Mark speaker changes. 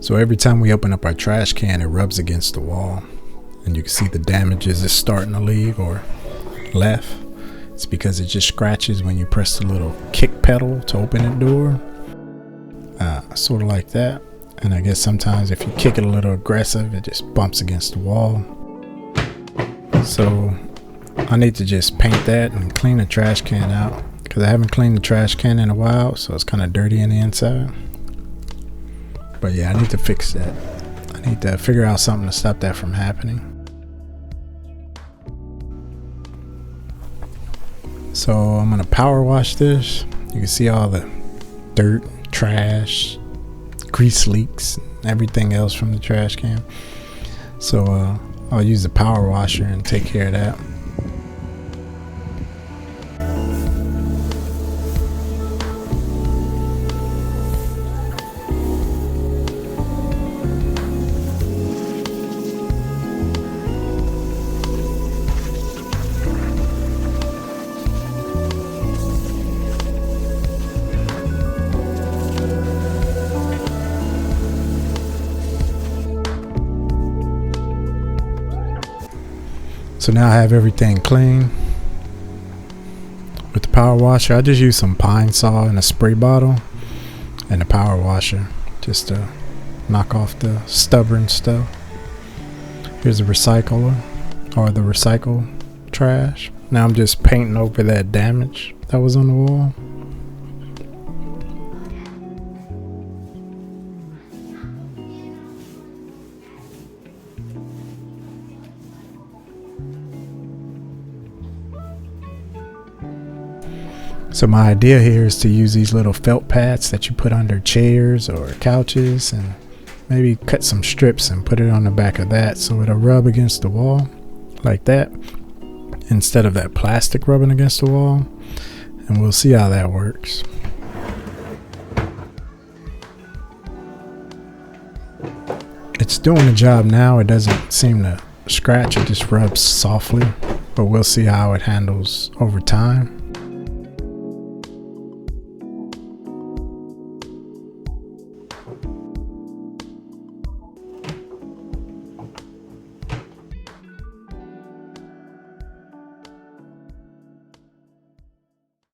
Speaker 1: So every time we open up our trash can, it rubs against the wall, and you can see the damages is starting to leave or left. It's because it just scratches when you press the little kick pedal to open the door, sort of like that. And I guess sometimes if you kick it a little aggressive, it just bumps against the wall. So I need to just paint that and clean the trash can out, because I haven't cleaned the trash can in a while, so it's kind of dirty in the inside. But yeah, I need to fix that. I need to figure out something to stop that from happening. So I'm gonna power wash this. You can see all the dirt, trash, grease leaks, everything else from the trash can. So I'll use the power washer and take care of that. So now I have everything clean with the power washer. I just use some pine saw and a spray bottle and a power washer just to knock off the stubborn stuff. Here's a recycler, or the recycle trash. Now I'm just painting over that damage that was on the wall. So my idea here is to use these little felt pads that you put under chairs or couches, and maybe cut some strips and put it on the back of that so it'll rub against the wall like that, instead of that plastic rubbing against the wall. And we'll see how that works. It's doing the job now. It doesn't seem to scratch, it just rubs softly, but we'll see how it handles over time.